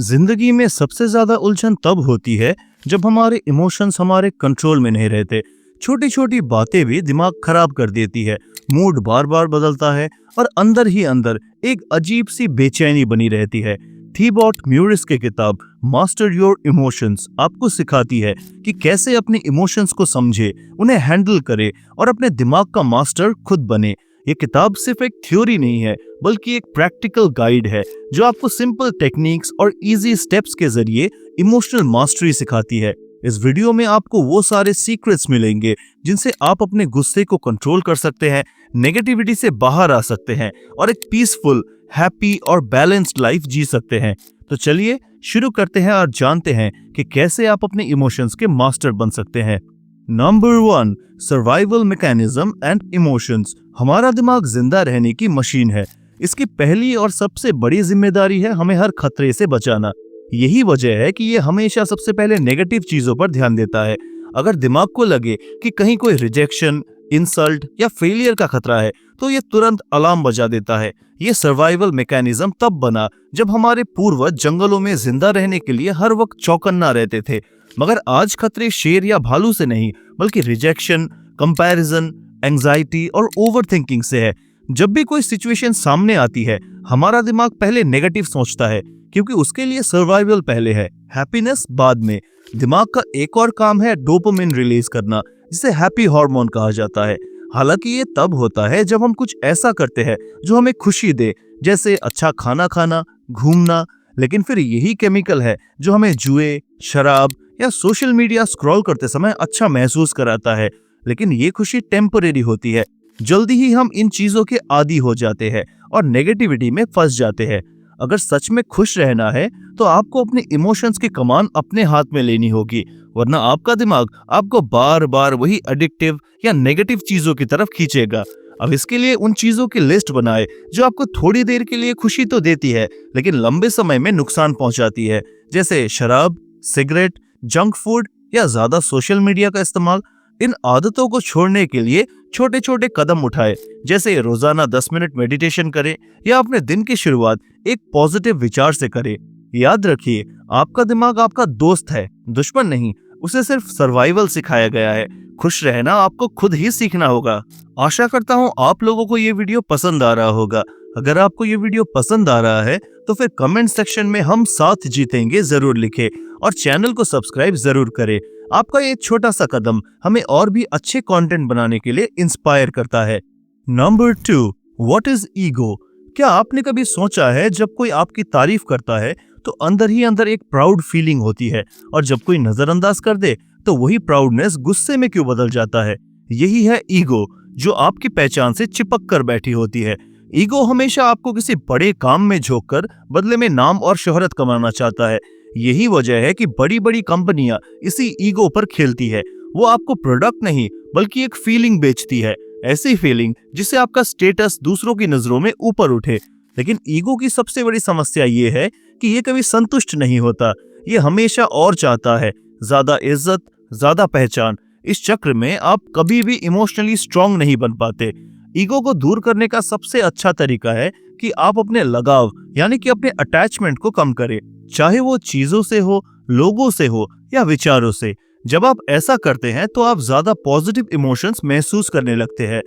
जिंदगी में सबसे ज्यादा उलझन तब होती है जब हमारे इमोशंस हमारे कंट्रोल में नहीं रहते। छोटी छोटी बातें भी दिमाग खराब कर देती है। मूड बार बार बदलता है और अंदर ही अंदर एक अजीब सी बेचैनी बनी रहती है। थीबॉट म्यूरिस की किताब मास्टर योर इमोशंस आपको सिखाती है कि कैसे अपने इमोशंस को समझे, उन्हें हैंडल करे और अपने दिमाग का मास्टर खुद बने। ये किताब सिर्फ एक थ्योरी नहीं है, बल्कि एक प्रैक्टिकल गाइड है जो आपको सिंपल टेक्निक्स और इजी स्टेप्स के जरिए इमोशनल मास्टरी सिखाती है। इस वीडियो में आपको वो सारे सीक्रेट्स मिलेंगे जिनसे आप अपने गुस्से को कंट्रोल कर सकते हैं, नेगेटिविटी से बाहर आ सकते हैं और एक पीसफुल, हैप्पी और बैलेंस्ड लाइफ जी सकते हैं। तो चलिए शुरू करते हैं और जानते हैं कि कैसे आप अपने इमोशंस के मास्टर बन सकते हैं। Number 1, survival mechanism and emotions. हमारा दिमाग जिंदा रहने की मशीन है। इसकी पहली और सबसे बड़ी जिम्मेदारी है हमें हर खतरे से बचाना। यही वजह है कि ये हमेशा सबसे पहले नेगेटिव चीजों पर ध्यान देता है। अगर दिमाग को लगे कि कहीं कोई रिजेक्शन, इंसल्ट या फेलियर का खतरा है, तो ये तुरंत अलार्म बजा देता है। ये सर्वाइवल मैकेनिज्म तब बना जब हमारे पूर्वज जंगलों में जिंदा रहने के लिए हर वक्त चौकन्ना रहते थे। मगर आज खतरे शेर या भालू से नहीं, बल्कि रिजेक्शन, कंपैरिजन, एंजाइटी और ओवरथिंकिंग से है। जब भी कोई सिचुएशन सामने आती है, हमारा दिमाग पहले नेगेटिव सोचता है, क्योंकि उसके लिए सर्वाइवल पहले है, हैप्पीनेस बाद में। दिमाग का एक और काम है डोपामिन रिलीज करना, जिसे हैप्पी हार्मोन कहा जाता है। हालांकि ये तब होता है जब हम कुछ ऐसा करते हैं जो हमें खुशी दे, जैसे अच्छा खाना खाना, घूमना। लेकिन फिर यही केमिकल है जो हमें जुए, शराब या सोशल मीडिया स्क्रॉल करते समय अच्छा महसूस कराता है। लेकिन ये खुशी टेम्परेरी होती है। जल्दी ही हम इन चीजों के आदी हो जाते हैं और नेगेटिविटी में फंस जाते हैं। अगर सच में खुश रहना है तो आपको अपने इमोशंस की कमान अपने हाथ में लेनी होगी, वरना आपका दिमाग आपको बार बार वही एडिक्टिव या नेगेटिव चीजों की तरफ खींचेगा। अब इसके लिए उन चीजों की लिस्ट बनाए जो आपको थोड़ी देर के लिए खुशी तो देती है, लेकिन लंबे समय में नुकसान पहुंचाती है, जैसे शराब, सिगरेट, जंक फूड या ज्यादा सोशल मीडिया का इस्तेमाल। इन आदतों को छोड़ने के लिए छोटे छोटे कदम उठाए, जैसे रोजाना 10 मिनट मेडिटेशन करें या अपने दिन की शुरुआत एक पॉजिटिव विचार से करें। याद रखिए, आपका दिमाग आपका दोस्त है, दुश्मन नहीं। उसे सिर्फ सर्वाइवल सिखाया गया है। खुश रहना आपको खुद ही सीखना होगा। आशा करता हूँ आप लोगों को ये वीडियो पसंद आ रहा होगा। अगर आपको ये वीडियो पसंद आ रहा है तो फिर कमेंट सेक्शन में हम साथ जीतेंगे जरूर लिखें और चैनल को सब्सक्राइब जरूर करें। आपका ये छोटा सा कदम हमें और भी अच्छे कंटेंट बनाने के लिए इंस्पायर करता है। Number 2, what is ego. क्या आपने कभी सोचा है, जब कोई आपकी तारीफ करता है तो अंदर ही अंदर एक प्राउड फीलिंग होती है, और जब कोई नजरअंदाज कर दे तो वही प्राउडनेस गुस्से में क्यों बदल जाता है? यही है ईगो, जो आपकी पहचान से चिपक कर बैठी होती है। ईगो हमेशा आपको किसी बड़े काम में झोंककर बदले में नाम और शोहरत कमाना चाहता है। यही वजह है कि बड़ी बड़ी कंपनियां इसी ईगो पर खेलती है। वो आपको प्रोडक्ट नहीं, बल्कि एक फीलिंग बेचती है, ऐसी फीलिंग जिससे आपका स्टेटस दूसरों की नजरों में ऊपर उठे। लेकिन ईगो की सबसे बड़ी समस्या ये है कि ये कभी संतुष्ट नहीं होता। ये हमेशा और चाहता है, ज्यादा इज्जत, ज्यादा पहचान। इस चक्र में आप कभी भी इमोशनली स्ट्रांग नहीं बन पाते। ईगो को दूर करने का सबसे अच्छा तरीका है कि आप अपने लगाव, यानी कि अपने अटैचमेंट को कम करें, चाहे वो चीजों से हो, लोगों से हो या विचारों से। जब आप ऐसा करते हैं तो आप ज्यादा पॉजिटिव इमोशंस महसूस करने लगते हैं।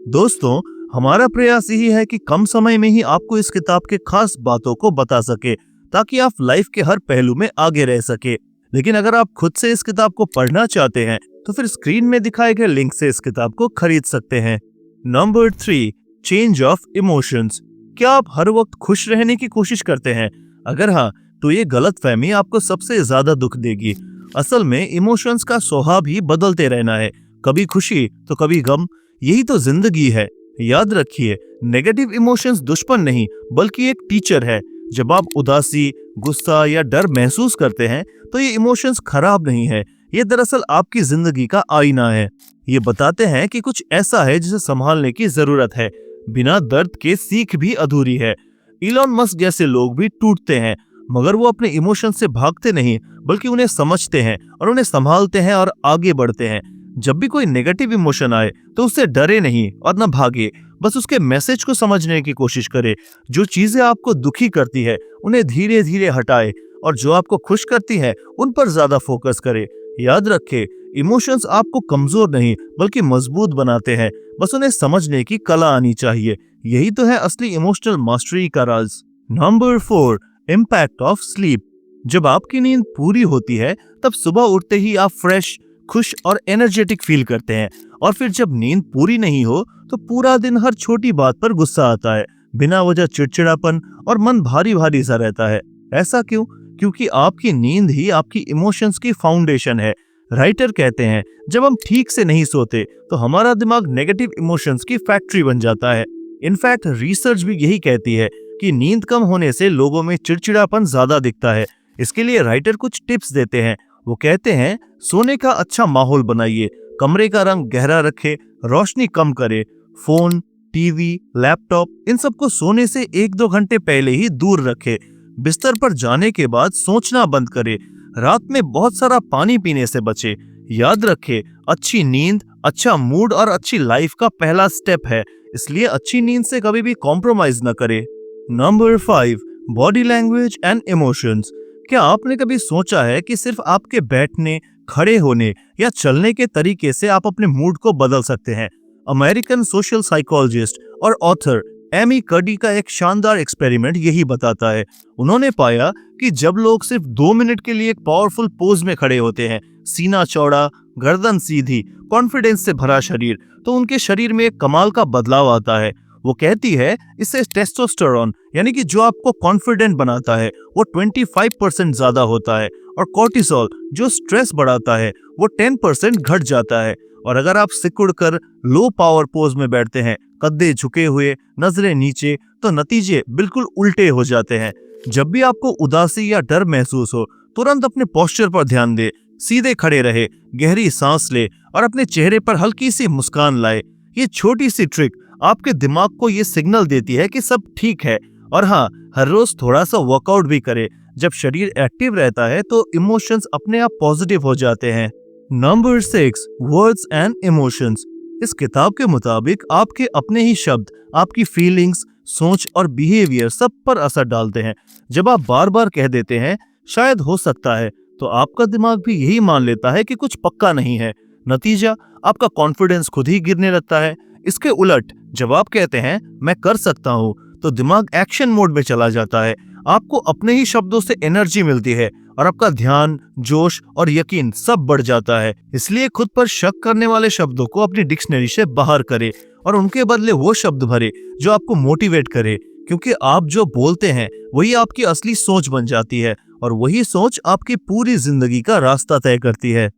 दोस्तों, हमारा प्रयास यही है कि कम समय में ही आपको इस किताब के खास बातों को बता सके, ताकि आप लाइफ के हर पहलू में आगे रह सके। लेकिन अगर आप खुद से इस किताब को पढ़ना चाहते हैं तो फिर स्क्रीन में दिखाए गए लिंक से इस किताब को खरीद सकते हैं। Number 3, change of emotions. क्या आप हर वक्त खुश रहने की कोशिश करते हैं? अगर हाँ, तो ये गलतफहमी आपको सबसे ज्यादा दुख देगी। असल में इमोशंस का स्वभाव ही बदलते रहना है, कभी खुशी तो कभी गम। यही तो जिंदगी है। याद रखिए, नेगेटिव इमोशंस दुश्मन नहीं, बल्कि एक टीचर है। जब आप उदासी, गुस्सा या डर महसूस करते हैं तो ये इमोशंस खराब नहीं है, ये दरअसल आपकी जिंदगी का आईना है। ये बताते हैं कि कुछ ऐसा है जिसे संभालने की जरूरत है। बिना दर्द के सीख भी अधूरी है। इलॉन मस्क जैसे लोग भी टूटते हैं, मगर वो अपने इमोशन से भागते नहीं, बल्कि उन्हें समझते हैं और उन्हें संभालते हैं और आगे बढ़ते हैं। जब भी कोई नेगेटिव इमोशन आए तो उससे डरे नहीं और न भागे, बस उसके मैसेज को समझने की कोशिश करे। जो चीजें आपको दुखी करती है उन्हें धीरे धीरे हटाए और जो आपको खुश करती हैं उन पर ज्यादा फोकस करें। याद रखें, इमोशंस आपको कमजोर नहीं बल्कि मजबूत बनाते हैं, बस उन्हें समझने की कला आनी चाहिए। यही तो है असली इमोशनल मास्टरी का राज। Number 4, impact of sleep. जब आपकी नींद पूरी होती है तब सुबह उठते ही आप फ्रेश, खुश और एनर्जेटिक फील करते हैं। और फिर जब नींद पूरी नहीं हो तो पूरा दिन हर छोटी बात पर गुस्सा आता है, बिना वजह चिड़चिड़ापन और मन भारी भारी सा रहता है। ऐसा क्यों? क्योंकि आपकी नींद ही आपकी इमोशंस की फाउंडेशन है। राइटर कहते हैं, जब हम ठीक से नहीं सोते तो हमारा दिमाग नेगेटिव इमोशंस की फैक्ट्री बन जाता है। इनफैक्ट रिसर्च भी यही कहती है कि नींद कम होने से लोगों में चिड़चिड़ापन ज्यादा दिखता है। इसके लिए राइटर कुछ टिप्स देते हैं। वो कहते हैं, सोने का अच्छा माहौल बनाइए, कमरे का रंग गहरा रखें, रोशनी कम करे, फोन, टीवी, लैपटॉप इन सबको सोने से 1-2 घंटे पहले ही दूर रखें। बिस्तर पर जाने के बाद सोचना बंद करें। रात में बहुत सारा पानी पीने से बचे। याद रखें, अच्छी नींद अच्छा मूड और अच्छी लाइफ का पहला स्टेप है, इसलिए अच्छी नींद से कभी भी कॉम्प्रोमाइज न करें। Number 5, body language and emotions. क्या आपने कभी सोचा है कि सिर्फ आपके बैठने, खड़े होने या चलने के तरीके से आप अपने मूड को बदल सकते हैं? अमेरिकन सोशल साइकोलॉजिस्ट और ऑथर एमी कर्डी का एक शानदार एक्सपेरिमेंट यही बताता है। उन्होंने पाया कि जब लोग सिर्फ 2 मिनट के लिए एक पावरफुल पोज में खड़े होते हैं, सीना चौड़ा, गर्दन सीधी, कॉन्फिडेंस से भरा शरीर, तो उनके शरीर में एक कमाल का बदलाव आता है। वो कहती है, इससे टेस्टोस्टेरोन यानी कि जो आपको कॉन्फिडेंट बनाता है वो 25% ज्यादा होता है, और कोर्टिसोल जो स्ट्रेस बढ़ाता है वो 10% घट जाता है। और अगर आप सिकुड़ कर लो पावर पोज में बैठते हैं, कद्दे झुके हुए, नजरें नीचे, तो नतीजे बिल्कुल उल्टे हो जाते हैं। जब भी आपको उदासी या डर महसूस हो, तुरंत अपने पोस्चर पर ध्यान दे, सीधे खड़े रहे, गहरी सांस ले और अपने चेहरे पर हल्की सी मुस्कान लाए। ये छोटी सी ट्रिक आपके दिमाग को ये सिग्नल देती है कि सब ठीक है। और हाँ, हर रोज थोड़ा सा वर्कआउट भी करे। जब शरीर एक्टिव रहता है तो इमोशंस अपने आप पॉजिटिव हो जाते हैं। Number 6, words and emotions. इस किताब के मुताबिक आपके अपने ही शब्द आपकी फीलिंग्स, सोच और बिहेवियर सब पर असर डालते हैं। जब आप बार बार कह देते हैं शायद हो सकता है, तो आपका दिमाग भी यही मान लेता है कि कुछ पक्का नहीं है। नतीजा, आपका कॉन्फिडेंस खुद ही गिरने लगता है। इसके उलट जब आप कहते हैं मैं कर सकता हूँ, तो दिमाग एक्शन मोड में चला जाता है। आपको अपने ही शब्दों से एनर्जी मिलती है और आपका ध्यान, जोश और यकीन सब बढ़ जाता है। इसलिए खुद पर शक करने वाले शब्दों को अपनी डिक्शनरी से बाहर करें और उनके बदले वो शब्द भरे जो आपको मोटिवेट करे, क्योंकि आप जो बोलते हैं वही आपकी असली सोच बन जाती है और वही सोच आपकी पूरी जिंदगी का रास्ता तय करती है।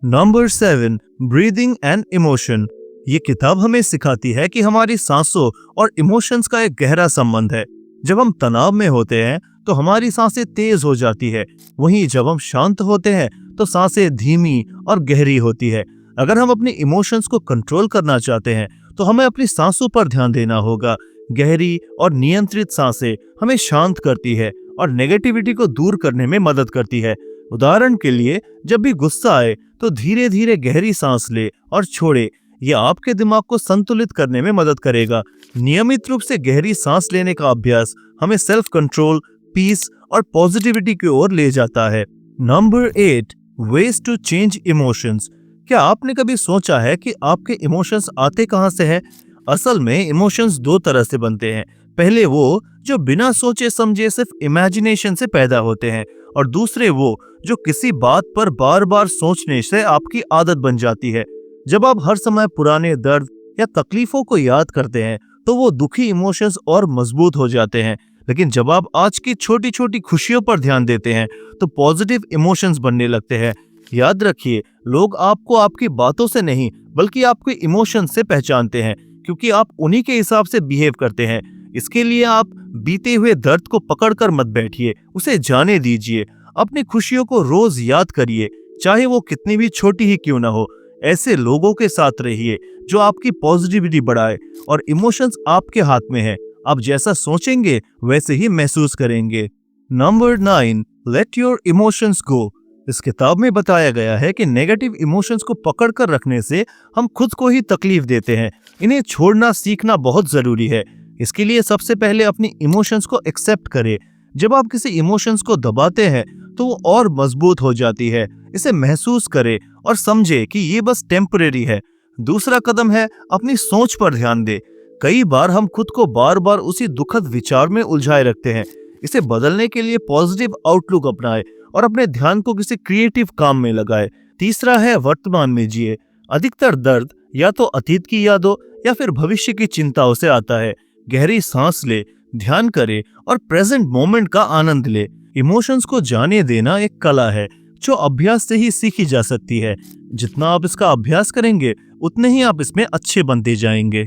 Number 7, breathing and emotion. ये किताब हमें सिखाती है कि हमारी सांसों और इमोशंस का एक गहरा संबंध है। जब हम तनाव में होते हैं तो हमारी सांसें तेज हो जाती है, वहीं जब हम शांत होते हैं तो सांसें धीमी और गहरी होती है। अगर हम अपने इमोशंस को कंट्रोल करना चाहते हैं तो हमें अपनी सांसों पर ध्यान देना होगा। गहरी और नियंत्रित सांसें हमें शांत करती है और नेगेटिविटी को दूर करने में मदद करती है। उदाहरण के लिए, जब भी गुस्सा आए तो धीरे धीरे गहरी सांस ले और छोड़े। यह आपके दिमाग को संतुलित करने में मदद करेगा। नियमित रूप से गहरी सांस लेने का अभ्यास हमें सेल्फ कंट्रोल, पीस और पॉजिटिविटी की ओर ले जाता है। Number 8, ways to change emotions. क्या आपने कभी सोचा है कि आपके इमोशंस आते कहां से हैं? असल में इमोशंस 2 तरह से बनते हैं। पहले वो जो बिना सोचे समझे सिर्फ इमेजिनेशन से पैदा होते हैं, और दूसरे वो जो किसी बात पर बार बार सोचने से आपकी आदत बन जाती है। जब आप हर समय पुराने दर्द या तकलीफों को याद करते हैं तो वो दुखी इमोशंस और मजबूत हो जाते हैं। लेकिन जब आप आज की छोटी छोटी खुशियों पर ध्यान देते हैं तो पॉजिटिव इमोशंस बनने लगते हैं। याद रखिए, लोग आपको आपकी बातों से नहीं बल्कि आपके इमोशंस से पहचानते हैं, क्योंकि आप उन्हीं के हिसाब से बिहेव करते हैं। इसके लिए आप बीते हुए दर्द को पकड़कर मत बैठिए, उसे जाने दीजिए। अपनी खुशियों को रोज याद करिए, चाहे वो कितनी भी छोटी ही क्यों ना हो। ऐसे लोगों के साथ रहिए जो आपकी पॉजिटिविटी बढ़ाए, और इमोशंस आपके हाथ में है। आप जैसा सोचेंगे वैसे ही महसूस करेंगे। नंबर 9, लेट योर इमोशंस गो। इस किताब में बताया गया है कि नेगेटिव इमोशंस को पकड़ कर रखने से हम खुद को ही तकलीफ देते हैं। इन्हें छोड़ना सीखना बहुत जरूरी है। इसके लिए सबसे पहले अपनी इमोशंस को एक्सेप्ट करें। जब आप किसी इमोशंस को दबाते हैं तो वो और मजबूत हो जाती है। इसे महसूस करे और समझे कि ये बस टेम्परेरी है। दूसरा कदम है अपनी सोच पर ध्यान दे। कई बार हम खुद को बार बार उसी दुखद विचार में उलझाए रखते हैं। इसे बदलने के लिए पॉजिटिव आउटलुक अपनाए और अपने ध्यान को किसी क्रिएटिव काम में लगाए। तीसरा है वर्तमान में जिए। अधिकतर दर्द या तो अतीत की यादों या फिर भविष्य की चिंताओं से आता है। गहरी सांस ले, ध्यान करे और प्रेजेंट मोमेंट का आनंद ले। इमोशंस को जाने देना एक कला है जो अभ्यास से ही सीखी जा सकती है। जितना आप इसका अभ्यास करेंगे उतने ही आप इसमें अच्छे बनते जाएंगे।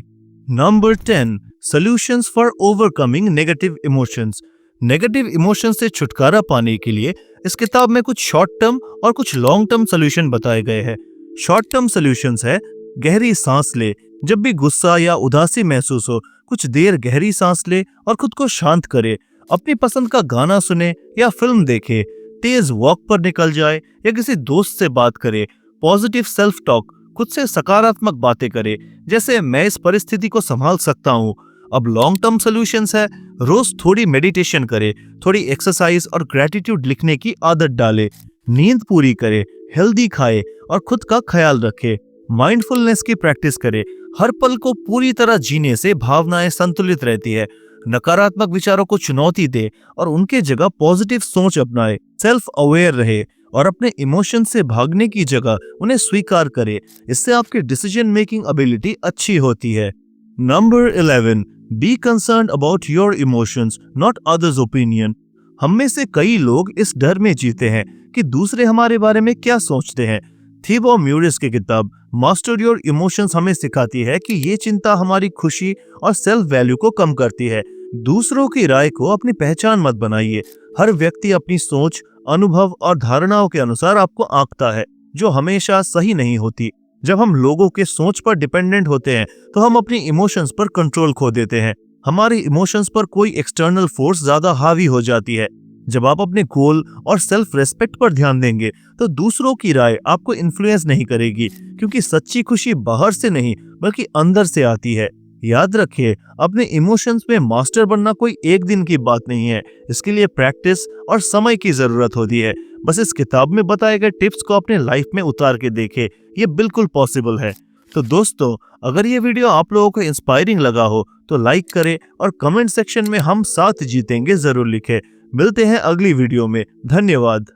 Number 10, solutions for overcoming negative emotions. Negative emotions से छुटकारा पाने के लिए इस किताब में कुछ शॉर्ट टर्म और कुछ लॉन्ग टर्म सॉल्यूशन बताए गए हैं। शॉर्ट टर्म सॉल्यूशंस है, गहरी सांस ले। जब भी गुस्सा या उदासी महसूस हो, कुछ देर गहरी सांस ले और खुद को शांत करे। अपनी पसंद का गाना सुने या फिल्म देखे। तेज वॉक पर निकल जाए या किसी दोस्त से बात करे। पॉजिटिव सेल्फ टॉक, खुद से सकारात्मक बातें करे, जैसे मैं इस परिस्थिति को संभाल सकता हूँ। अब लॉन्ग टर्म सॉल्यूशंस है, रोज थोड़ी मेडिटेशन करे, थोड़ी एक्सरसाइज और ग्रेटिट्यूड लिखने की आदत डाले, नींद पूरी करे, हेल्दी खाए और खुद का ख्याल रखे। माइंडफुलनेस की प्रैक्टिस करे। हर पल को पूरी तरह जीने से भावनाएं संतुलित रहती है। नकारात्मक विचारों को चुनौती दे और उनके जगह पॉजिटिव सोच अपनाए। सेल्फ अवेयर रहे और अपने इमोशन से भागने की जगह उन्हें स्वीकार करे। इससे आपकी डिसीजन मेकिंग एबिलिटी अच्छी होती है। Number 11, be concerned about your emotions, not others opinion. हम में से कई लोग इस डर में जीते हैं कि दूसरे हमारे बारे में क्या सोचते हैं। थिबो म्यूरिस की किताब मास्टर योर इमोशंस हमें सिखाती है कि ये चिंता हमारी खुशी और सेल्फ वैल्यू को कम करती है। दूसरों की राय को अपनी पहचान मत बनाइए। हर व्यक्ति अपनी सोच, अनुभव और धारणाओं के अनुसार आपको आंकता है, जो हमेशा सही नहीं होती। जब हम लोगों के सोच पर डिपेंडेंट होते हैं तो हम अपनी इमोशंस पर कंट्रोल खो देते हैं। हमारी इमोशंस पर कोई एक्सटर्नल फोर्स ज्यादा हावी हो जाती है। जब आप अपने गोल और सेल्फ रेस्पेक्ट पर ध्यान देंगे तो दूसरों की राय आपको इन्फ्लुएंस नहीं करेगी, क्योंकि सच्ची खुशी बाहर से नहीं बल्कि अंदर से आती है। याद रखिए, अपने इमोशंस में मास्टर बनना कोई एक दिन की बात नहीं है। इसके लिए प्रैक्टिस और समय की जरूरत होती है। बस इस किताब में बताए गए टिप्स को अपने लाइफ में उतार के देखें, ये बिल्कुल पॉसिबल है। तो दोस्तों, अगर ये वीडियो आप लोगों को इंस्पायरिंग लगा हो तो लाइक करें और कमेंट सेक्शन में हम साथ जीतेंगे जरूर लिखें। मिलते हैं अगली वीडियो में। धन्यवाद।